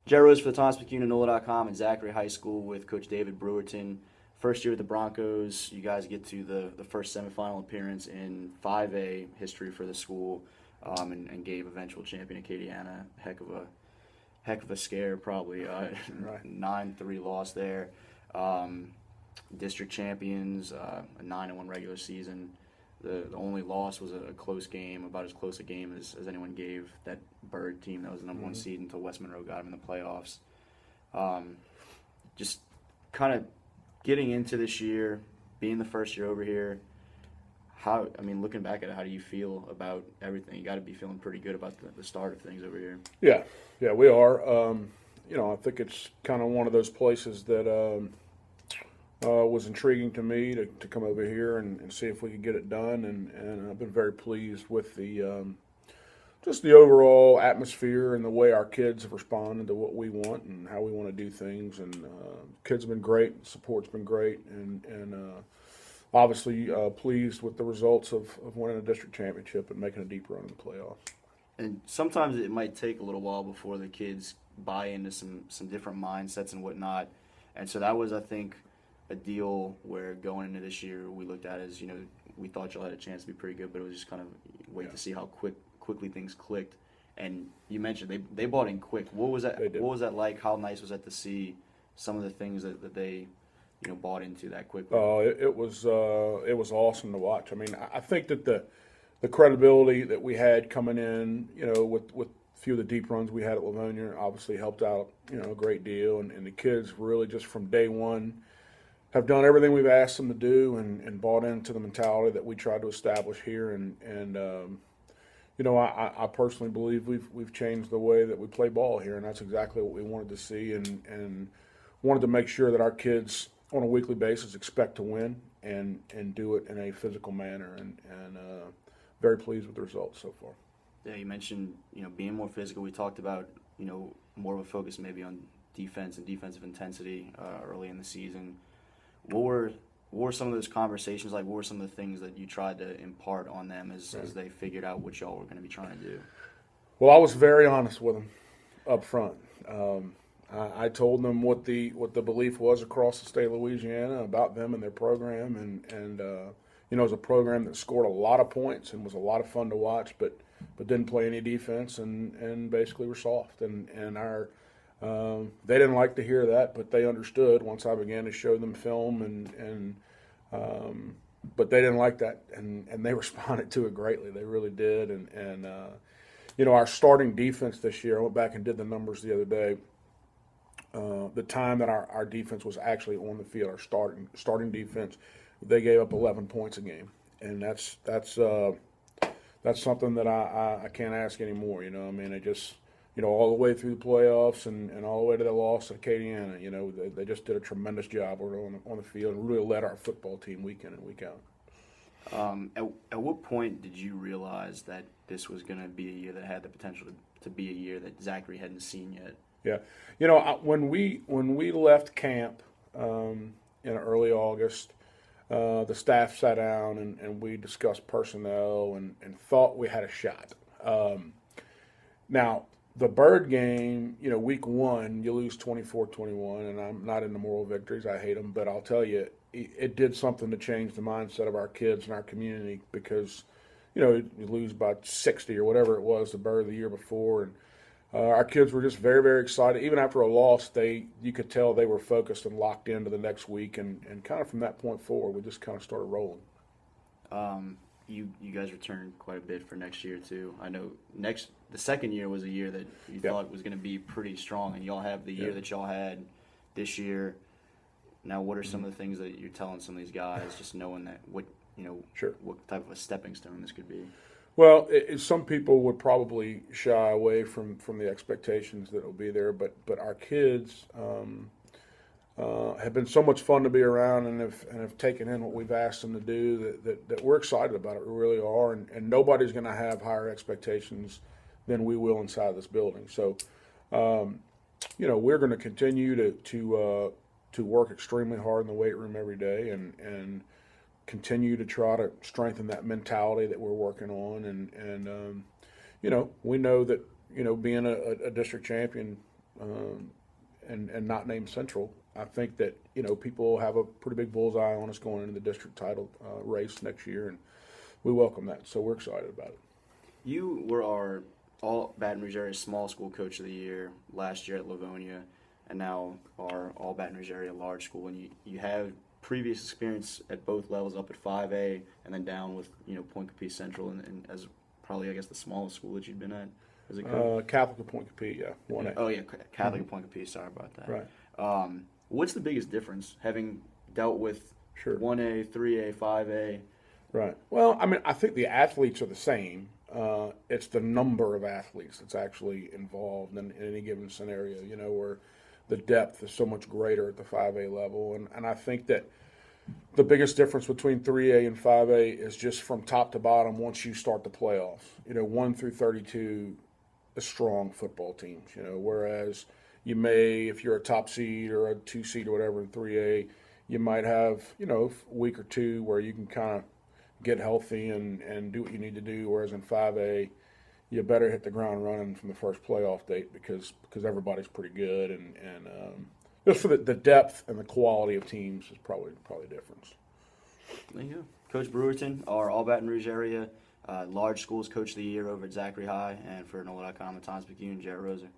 Jerry for the Thomas McCune and NOLA.com and Zachary High School with Coach David Brewerton. First year with the Broncos, you guys get to the first semifinal appearance in 5A history for the school, and gave eventual champion Acadiana heck of a scare, probably Right. 9-3 loss there. District champions, a 9-1 regular season. The only loss was a close game, about as close a game as anyone gave that Bird team that was the number one seed until West Monroe got them in the playoffs. Just kind of getting into this year, being the first year over here, looking back at it, how do you feel about everything? You got to be feeling pretty good about the start of things over here. Yeah, we are. I think it's kind of one of those places that was intriguing to me to come over here and see if we could get it done. And I've been very pleased with the just the overall atmosphere and the way our kids have responded to what we want and how we want to do things. And kids have been great, support's been great, and obviously pleased with the results of winning a district championship and making a deep run in the playoffs. And sometimes it might take a little while before the kids buy into some different mindsets and whatnot. And so that was, I think, a deal where going into this year we looked at as, we thought y'all had a chance to be pretty good, but it was just kind of wait to see how quickly things clicked. And you mentioned they bought in quick. What was that? What was that like? How nice was that to see some of the things that they bought into that quickly? It was awesome to watch. I mean, I think that the credibility that we had coming in, with a few of the deep runs we had at Livonia obviously helped out, a great deal. And the kids really just from day one have done everything we've asked them to do and bought into the mentality that we tried to establish here. I personally believe we've changed the way that we play ball here, and that's exactly what we wanted to see and wanted to make sure that our kids on a weekly basis expect to win and do it in a physical manner. And very pleased with the results so far. Yeah, you mentioned being more physical. We talked about more of a focus maybe on defense and defensive intensity early in the season. What were some of those conversations like? What were some of the things that you tried to impart on them as they figured out what y'all were going to be trying to do? Well, I was very honest with them up front. I told them what the belief was across the state of Louisiana about them and their program, and it was a program that scored a lot of points and was a lot of fun to watch, but didn't play any defense and basically were soft. And our they didn't like to hear that, but they understood once I began to show them film but they didn't like that, and they responded to it greatly. They really did. And our starting defense this year, I went back and did the numbers the other day. The time that our defense was actually on the field, our starting defense, they gave up 11 points a game, and that's something that I can't ask anymore. It just all the way through the playoffs and all the way to the loss at Acadiana, they just did a tremendous job on the field and really led our football team week in and week out. At what point did you realize that this was going to be a year that had the potential to be a year that Zachary hadn't seen yet? Yeah, when we left camp in early August, the staff sat down and we discussed personnel and thought we had a shot. Now, the Bird game, week one, you lose 24-21, and I'm not into moral victories. I hate them, but I'll tell you, it did something to change the mindset of our kids and our community because, you lose by 60 or whatever it was, the Bird the year before, and our kids were just very, very excited. Even after a loss, you could tell they were focused and locked into the next week, and kind of from that point forward, we just kind of started rolling. You guys returned quite a bit for next year too. I know the second year was a year that you thought was going to be pretty strong, and y'all have the year that y'all had this year. Now, what are some of the things that you're telling some of these guys, just knowing that what type of a stepping stone this could be? Well, some people would probably shy away from the expectations that will be there, but our kids have been so much fun to be around and have taken in what we've asked them to do that we're excited about it. We really are, and nobody's going to have higher expectations than we will inside this building. So, we're going to continue to work extremely hard in the weight room every day and continue to try to strengthen that mentality that we're working on. And we know that, being a district champion and not named Central, I think that, people have a pretty big bullseye on us going into the district title race next year, and we welcome that. So we're excited about it. You were our All-Baton Rouge area small school coach of the year last year at Livonia, and now our All-Baton Rouge area large school. And you have previous experience at both levels, up at 5A and then down with Point Capee Central, and as probably I guess the smallest school that you'd been at. Is it Catholic of Point Capee, yeah, 1A. Oh yeah, Catholic of Point Capee. Sorry about that. Right. What's the biggest difference having dealt with Sure. 1A, 3A, 5A? Right. Well, I mean, I think the athletes are the same. It's the number of athletes that's actually involved in any given scenario, where the depth is so much greater at the 5A level. And I think that the biggest difference between 3A and 5A is just from top to bottom once you start the playoffs. 1 through 32 is strong football teams, whereas you may, if you're a top seed or a 2 seed or whatever in 3A, you might have, a week or two where you can kind of get healthy and do what you need to do, whereas in 5A, you better hit the ground running from the first playoff date because everybody's pretty good, and just for the depth and the quality of teams is probably a difference. There you go. Coach Brewerton, our All-Baton Rouge area large schools coach of the year over at Zachary High, and for NOLA.com, the Times-Picayune, Jared Roser.